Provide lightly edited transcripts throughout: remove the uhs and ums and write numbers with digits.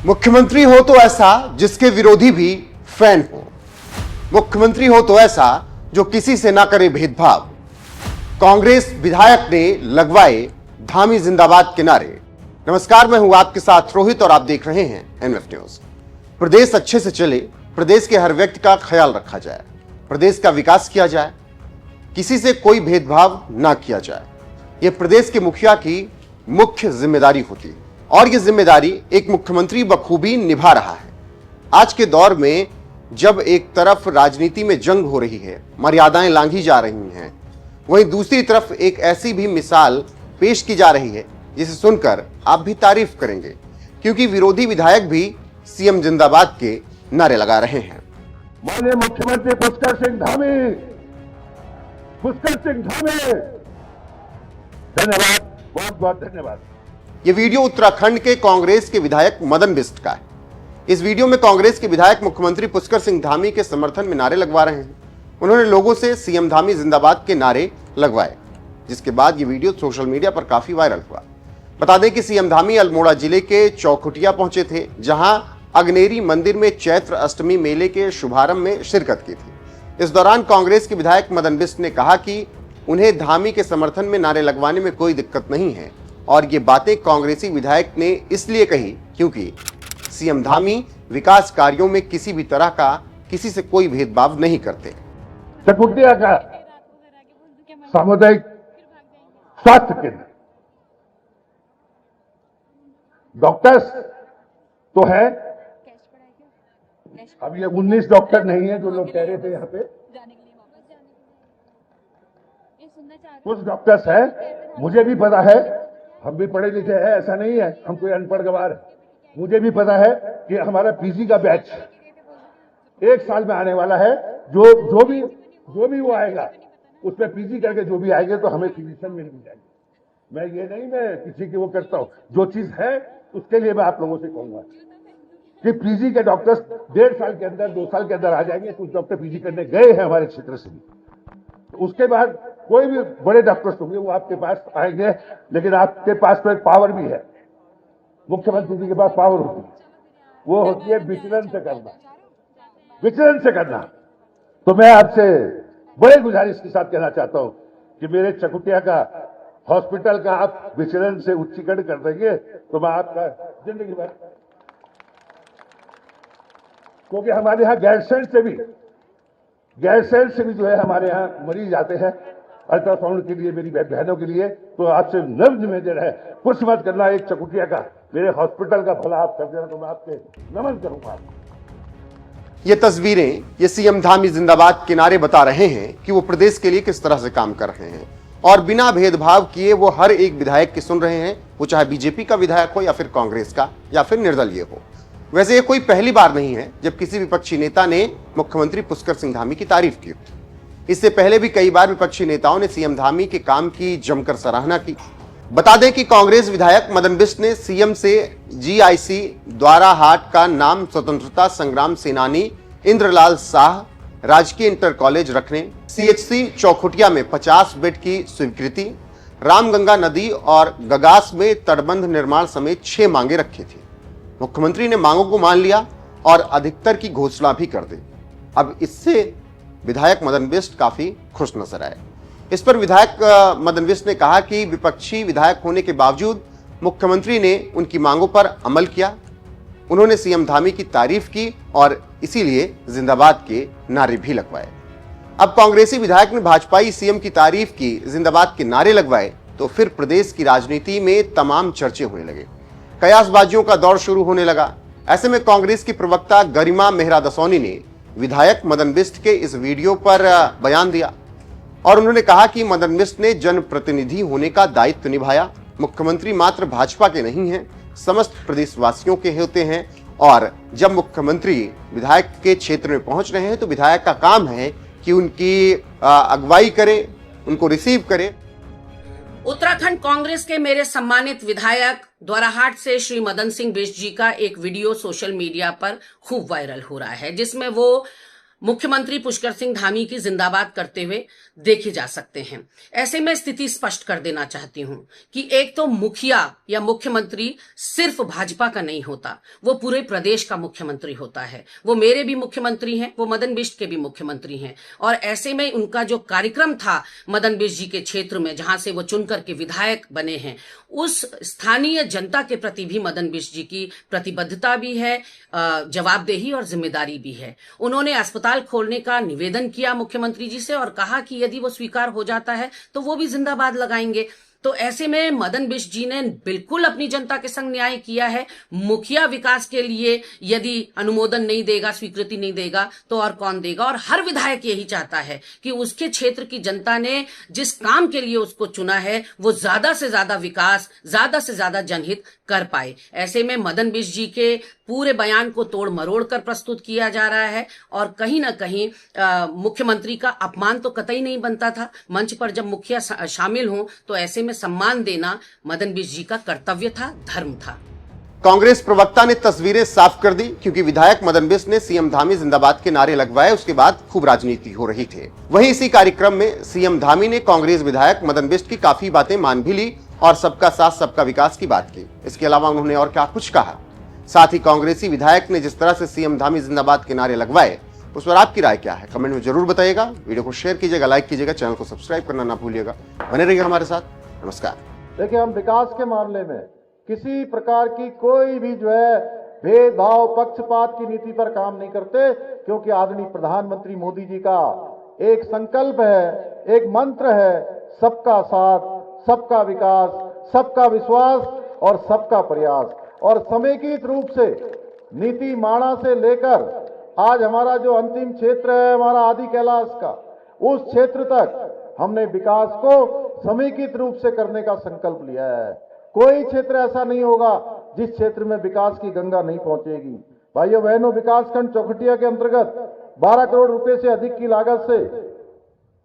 मुख्यमंत्री हो तो ऐसा जिसके विरोधी भी फैन हो। मुख्यमंत्री हो तो ऐसा जो किसी से ना करे भेदभाव। कांग्रेस विधायक ने लगवाए धामी जिंदाबाद के नारे। नमस्कार, मैं हूं आपके साथ रोहित और आप देख रहे हैं एनएफ न्यूज। प्रदेश अच्छे से चले, प्रदेश के हर व्यक्ति का ख्याल रखा जाए, प्रदेश का विकास किया जाए, किसी से कोई भेदभाव ना किया जाए, यह प्रदेश के मुखिया की मुख्य जिम्मेदारी होती है और यह जिम्मेदारी एक मुख्यमंत्री बखूबी निभा रहा है। आज के दौर में जब एक तरफ राजनीति में जंग हो रही है, मर्यादाएं लांघी जा रही हैं, वहीं दूसरी तरफ एक ऐसी भी मिसाल पेश की जा रही है जिसे सुनकर आप भी तारीफ करेंगे, क्योंकि विरोधी विधायक भी सीएम जिंदाबाद के नारे लगा रहे हैं। माननीय मुख्यमंत्री पुष्कर सिंह धामी, धन्यवाद, बहुत बहुत धन्यवाद। यह वीडियो उत्तराखंड के कांग्रेस के विधायक मदन बिष्ट का है। इस वीडियो में कांग्रेस के विधायक मुख्यमंत्री पुष्कर सिंह धामी के समर्थन में नारे लगवा रहे हैं। उन्होंने लोगों से सीएम धामी जिंदाबाद के नारे लगवाए, जिसके बाद यह वीडियो सोशल मीडिया पर काफी वायरल हुआ। बता दें कि सीएम धामी अल्मोड़ा जिले के चौखुटिया पहुंचे थे, जहां अग्नेरी मंदिर में चैत्र अष्टमी मेले के शुभारंभ में शिरकत की थी। इस दौरान कांग्रेस के विधायक मदन बिष्ट ने कहा कि उन्हें धामी के समर्थन में नारे लगवाने में कोई दिक्कत नहीं है और ये बातें कांग्रेसी विधायक ने इसलिए कही क्योंकि सीएम धामी विकास कार्यों में किसी भी तरह का किसी से कोई भेदभाव नहीं करते। चकुटिया का सामुदायिक स्वास्थ्य केंद्र, डॉक्टर्स तो है, अब ये 19 डॉक्टर नहीं है जो लोग कह रहे थे यहाँ पे, कुछ डॉक्टर्स है, मुझे भी पता है, हम भी पढ़े लिखे हैं, ऐसा नहीं है हम कोई अनपढ़ गवार है। मुझे भी पता है कि हमारा पीजी का बैच 1 साल में आने वाला है। जो भी वो आएगा उसमें पीजी करके जो भी आएंगे तो हमें फिजिशियन मिल जाएगी। मैं किसी की वो करता हूँ, जो चीज है उसके लिए मैं आप लोगों से कहूंगा कि पीजी के डॉक्टर्स 1.5 साल के अंदर 2 साल के अंदर आ जाएंगे। कुछ डॉक्टर पीजी करने गए हैं हमारे क्षेत्र से भी, तो उसके बाद कोई भी बड़े डॉक्टर्स होंगे वो आपके पास आएंगे, लेकिन आपके पास तो एक पावर भी है, मुख्यमंत्री जी के पास पावर होती है, वो होती है विचलन से करना। तो मैं आपसे बड़े गुजारिश के साथ कहना चाहता हूं कि मेरे चकुटिया का हॉस्पिटल का आप विचलन से उच्चीकरण कर देंगे तो मैं आपका जिंदगी भर, क्योंकि हमारे यहाँ गैरसैंण से भी जो है हमारे यहाँ मरीज आते हैं अल्ट्रासाउंड के लिए, मेरी बहनों के लिए। तो आपसे नम्र निवेदन है, कुछ मत करना, एक चकुटिया का मेरे हॉस्पिटल का भला आप कर देना तो मैं आपके नमन करूंगा। ये तस्वीरें ये सीएम धामी जिंदाबाद के नारे बता रहे हैं कि वो प्रदेश के लिए किस तरह से काम कर रहे हैं और बिना भेदभाव किए वो हर एक विधायक की सुन रहे हैं, वो चाहे बीजेपी का विधायक हो या फिर कांग्रेस का या फिर निर्दलीय हो। वैसे ये कोई पहली बार नहीं है जब किसी विपक्षी नेता ने मुख्यमंत्री पुष्कर सिंह धामी की तारीफ की। इससे पहले भी कई बार विपक्षी नेताओं ने सीएम धामी के काम की जमकर सराहना की। बता दें कि कांग्रेस विधायक मदन बिष्ट ने सीएम से जीआईसी द्वाराहाट का नाम स्वतंत्रता संग्राम सेनानी इंद्रलाल शाह राजकीय इंटर कॉलेज रखने, सीएचसी चौखुटिया में 50 बेड की स्वीकृति, रामगंगा नदी और गगास में तटबंध निर्माण समेत 6 मांगे रखी थी। मुख्यमंत्री ने मांगों को मान लिया और अधिकतर की घोषणा भी कर दी। अब इससे विधायक मदन बिष्ट काफी खुश नजर आए। इस पर विधायक मदन बिष्ट ने कहा कि विपक्षी विधायक होने के बावजूद मुख्यमंत्री ने उनकी मांगों पर अमल किया। उन्होंने सीएम धामी की तारीफ की और इसीलिए जिंदाबाद के नारे भी लगवाए। अब कांग्रेसी विधायक ने भाजपाई सीएम की तारीफ की, जिंदाबाद के नारे लगवाए, तो फिर प्रदेश की राजनीति में तमाम चर्चे होने लगे, कयासबाजियों का दौर शुरू होने लगा। ऐसे में कांग्रेस की प्रवक्ता गरिमा मेहरा दसौनी ने विधायक मदन बिष्ट के इस वीडियो पर बयान दिया और उन्होंने कहा कि मदन बिष्ट ने जनप्रतिनिधि होने का दायित्व निभाया। मुख्यमंत्री मात्र भाजपा के नहीं हैं, समस्त प्रदेशवासियों के होते हैं और जब मुख्यमंत्री विधायक के क्षेत्र में पहुंच रहे हैं तो विधायक का काम है कि उनकी अगुवाई करे, उनको रिसीव करे। उत्तराखंड कांग्रेस के मेरे सम्मानित विधायक द्वाराहाट से श्री मदन सिंह बिष्ट जी का एक वीडियो सोशल मीडिया पर खूब वायरल हो रहा है, जिसमें वो मुख्यमंत्री पुष्कर सिंह धामी की जिंदाबाद करते हुए देखे जा सकते हैं। ऐसे में स्थिति स्पष्ट कर देना चाहती हूं कि एक तो मुखिया या मुख्यमंत्री सिर्फ भाजपा का नहीं होता, वो पूरे प्रदेश का मुख्यमंत्री होता है। वो मेरे भी मुख्यमंत्री हैं, वो मदन बिष्ट के भी मुख्यमंत्री हैं। और ऐसे में उनका जो कार्यक्रम था मदन बिष्ट जी के क्षेत्र में, जहां से वो चुनकर के विधायक बने हैं, उस स्थानीय जनता के प्रति भी मदन बिष्ट जी की प्रतिबद्धता भी है, जवाबदेही और जिम्मेदारी भी है। उन्होंने अस्पताल खोलने का निवेदन किया मुख्यमंत्री जी से और कहा कि यदि वो स्वीकार हो जाता है तो वो भी जिंदाबाद लगाएंगे। तो ऐसे में मदन बिष्ट जी ने बिल्कुल अपनी जनता के संग न्याय किया है। मुखिया विकास के लिए यदि अनुमोदन नहीं देगा, स्वीकृति नहीं देगा, तो और कौन देगा। और हर विधायक यही चाहता है कि उसके क्षेत्र की जनता ने जिस काम के लिए उसको चुना है वो ज्यादा से ज्यादा विकास, ज्यादा से ज्यादा जनहित कर पाए। ऐसे में मदन बिष्ट जी के पूरे बयान को तोड़ मरोड़ कर प्रस्तुत किया जा रहा है और कहीं ना कहीं मुख्यमंत्री का अपमान तो कतई नहीं बनता था। मंच पर जब मुखिया शामिल हों तो ऐसे में सम्मान देना मदन बिष्ट जी का कर्तव्य था, धर्म था। कांग्रेस प्रवक्ता ने तस्वीरें साफ कर दी क्योंकि विधायक मदन बिष्ट ने सीएम धामी जिंदाबाद के नारे लगवाए। उसके बाद खूब राजनीति हो रही थी। वहीं इसी कार्यक्रम में सीएम धामी ने कांग्रेस विधायक मदन बिष्ट की काफी बातें मान भी ली और सबका साथ सबका विकास की बात की। इसके अलावा उन्होंने और क्या कुछ कहा। साथ ही कांग्रेसी विधायक ने जिस तरह से सीएम धामी जिंदाबाद के नारे लगवाए, उस पर आपकी राय क्या है, कमेंट में जरूर बताइएगा। वीडियो को शेयर कीजिएगा, लाइक कीजिएगा, चैनल को सब्सक्राइब करना ना भूलिएगा। बने रहिए हमारे साथ। नमस्कार। देखिए, हम विकास के मामले में किसी प्रकार की कोई भी जो है भेदभाव, पक्षपात की नीति पर काम नहीं करते, क्योंकि आदरणीय प्रधानमंत्री मोदी जी का एक संकल्प है, एक मंत्र है, सबका साथ, सबका विकास, सबका विश्वास और सबका प्रयास। और समेकित रूप से नीति माणा से लेकर आज हमारा जो अंतिम क्षेत्र है हमारा आदि कैलाश का, उस क्षेत्र तक हमने विकास को समेकित रूप से करने का संकल्प लिया है। कोई क्षेत्र ऐसा नहीं होगा जिस क्षेत्र में विकास की गंगा नहीं पहुंचेगी। भाइयों बहनों, विकासखंड चौखटिया के अंतर्गत 12 करोड़ रुपए से अधिक की लागत से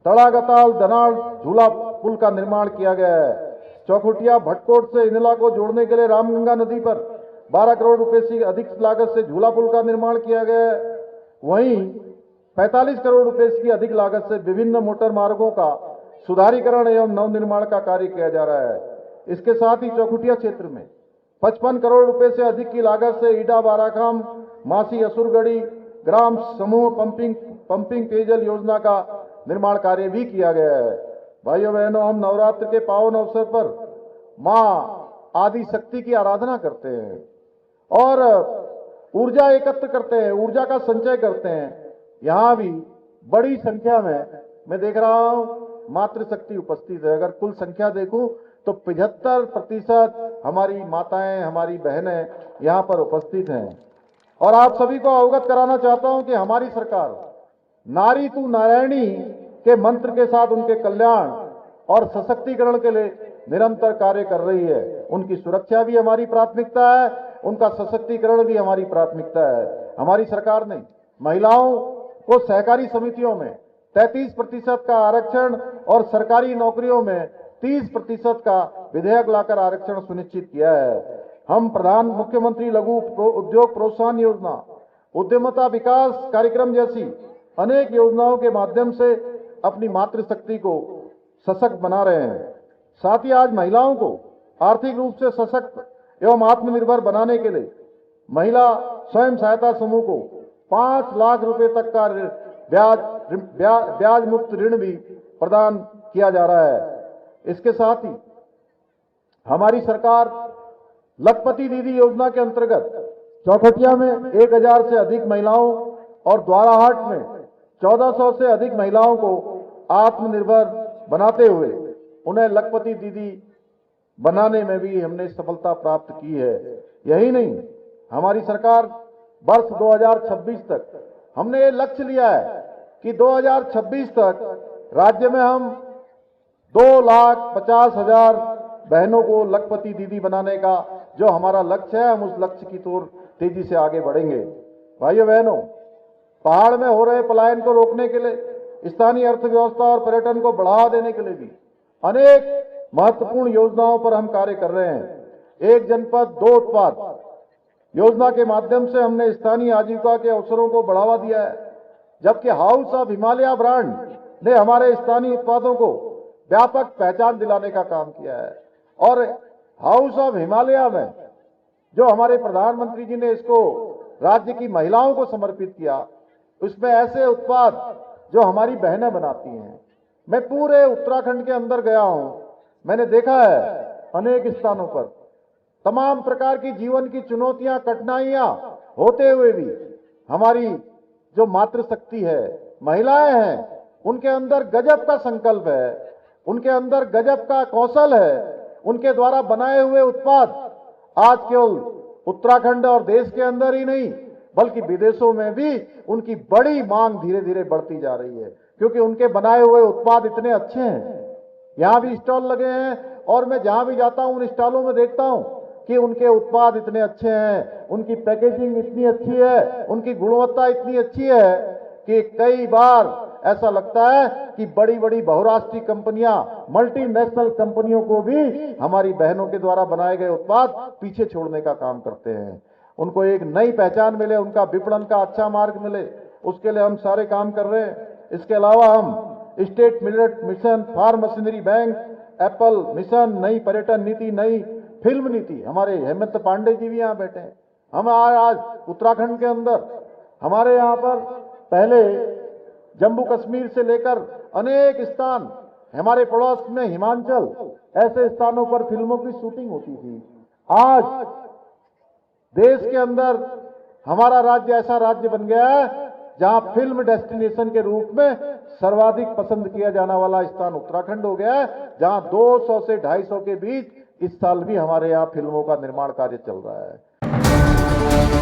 तड़ागताल धनाड़ झूला पुल का निर्माण किया गया है। चौखटिया भटकोट से इंदला को जोड़ने के लिए रामगंगा नदी पर 12 करोड़ रुपए से अधिक लागत से झूला पुल का निर्माण किया गया है। वहीं 45 करोड़ रुपए की अधिक लागत से विभिन्न मोटर मार्गों का सुधारीकरण एवं नवनिर्माण का कार्य किया जा रहा है। इसके साथ ही चौखटिया क्षेत्र में 55 करोड़ रुपए से अधिक की लागत से ईडा बाराखाम मासी असुरगढ़ी ग्राम समूह पंपिंग पेयजल योजना का निर्माण कार्य भी किया गया है। भाइयों बहनों, हम नवरात्र के पावन अवसर पर मां आदि शक्ति की आराधना करते हैं और ऊर्जा एकत्र करते हैं, ऊर्जा का संचय करते हैं। यहां भी बड़ी संख्या में मैं देख रहा हूं मातृशक्ति उपस्थित है। अगर कुल संख्या देखूं तो 75% हमारी माताएं, हमारी बहनें यहां पर उपस्थित हैं। और आप सभी को अवगत कराना चाहता हूं कि हमारी सरकार नारी तू नारायणी के मंत्र के साथ उनके कल्याण और सशक्तिकरण के लिए निरंतर कार्य कर रही है। उनकी सुरक्षा भी हमारी प्राथमिकता है, उनका सशक्तिकरण भी हमारी प्राथमिकता है। हमारी सरकार ने महिलाओं को सहकारी समितियों में 33% का आरक्षण और सरकारी नौकरियों में 30% का विधेयक लाकर आरक्षण सुनिश्चित किया है। हम प्रधान मुख्यमंत्री लघु उद्योग प्रोत्साहन योजना, उद्यमता विकास कार्यक्रम जैसी अनेक योजनाओं के माध्यम से अपनी मातृशक्ति को सशक्त बना रहे हैं। साथ ही आज महिलाओं को आर्थिक रूप से सशक्त एवं आत्मनिर्भर बनाने के लिए महिला स्वयं सहायता समूह को 5 लाख रुपए तक का ब्याज मुक्त ऋण भी प्रदान किया जा रहा है। इसके साथ ही हमारी सरकार लखपति दीदी योजना के अंतर्गत चौखटिया में 1000 से अधिक महिलाओं और द्वाराहाट में 1400 से अधिक महिलाओं को आत्मनिर्भर बनाते हुए उन्हें लखपति दीदी बनाने में भी हमने सफलता प्राप्त की है। यही नहीं, हमारी सरकार वर्ष 2026 तक हमने ये लक्ष्य लिया है कि 2026 तक राज्य में हम 2,50,000 बहनों को लखपति दीदी बनाने का जो हमारा लक्ष्य है, हम उस लक्ष्य की ओर तेजी से आगे बढ़ेंगे। भाइयों बहनों, पहाड़ में हो रहे पलायन को रोकने के लिए, स्थानीय अर्थव्यवस्था और पर्यटन को बढ़ावा देने के लिए भी अनेक महत्वपूर्ण योजनाओं पर हम कार्य कर रहे हैं। एक जनपद दो उत्पाद योजना के माध्यम से हमने स्थानीय आजीविका के अवसरों को बढ़ावा दिया है। जबकि हाउस ऑफ हिमालय ब्रांड ने हमारे स्थानीय उत्पादों को व्यापक पहचान दिलाने का काम किया है। और हाउस ऑफ हिमालय में जो हमारे प्रधानमंत्री जी ने इसको राज्य की महिलाओं को समर्पित किया, उसमें ऐसे उत्पाद जो हमारी बहनें बनाती हैं। मैं पूरे उत्तराखंड के अंदर गया हूं, मैंने देखा है अनेक स्थानों पर तमाम प्रकार की जीवन की चुनौतियां, कठिनाइयां होते हुए भी हमारी जो मातृशक्ति है, महिलाएं हैं, उनके अंदर गजब का संकल्प है, उनके अंदर गजब का कौशल है। उनके द्वारा बनाए हुए उत्पाद आज केवल उत्तराखंड और देश के अंदर ही नहीं बल्कि विदेशों में भी उनकी बड़ी मांग धीरे धीरे बढ़ती जा रही है, क्योंकि उनके बनाए हुए उत्पाद इतने अच्छे हैं। यहां भी स्टॉल लगे हैं और मैं जहां भी जाता हूं उन स्टॉलों में देखता हूं कि उनके उत्पाद इतने अच्छे हैं, उनकी पैकेजिंग इतनी अच्छी है, उनकी गुणवत्ता इतनी अच्छी है कि कई बार ऐसा लगता है कि बड़ी बड़ी बहुराष्ट्रीय कंपनियां, मल्टीनेशनल कंपनियों को भी हमारी बहनों के द्वारा बनाए गए उत्पाद पीछे छोड़ने का काम करते हैं। उनको एक नई पहचान मिले, उनका विपणन का अच्छा मार्ग मिले, उसके लिए हम सारे काम कर रहे हैं। इसके अलावा हम state millet mission, farm machinery bank, apple mission, नई पर्यटन नीति, नई फिल्म नीति, हमारे हेमंत पांडे जी भी यहाँ बैठे हैं। हम आज उत्तराखंड के अंदर हमारे यहाँ पर पहले जम्मू कश्मीर से लेकर अनेक स्थान, हमारे पड़ोस में हिमाचल, ऐसे स्थानों पर फिल्मों की शूटिंग होती थी। आज देश के अंदर हमारा राज्य ऐसा राज्य बन गया है जहां फिल्म डेस्टिनेशन के रूप में सर्वाधिक पसंद किया जाने वाला स्थान उत्तराखंड हो गया है, जहां 200 से 250 के बीच इस साल भी हमारे यहाँ फिल्मों का निर्माण कार्य चल रहा है।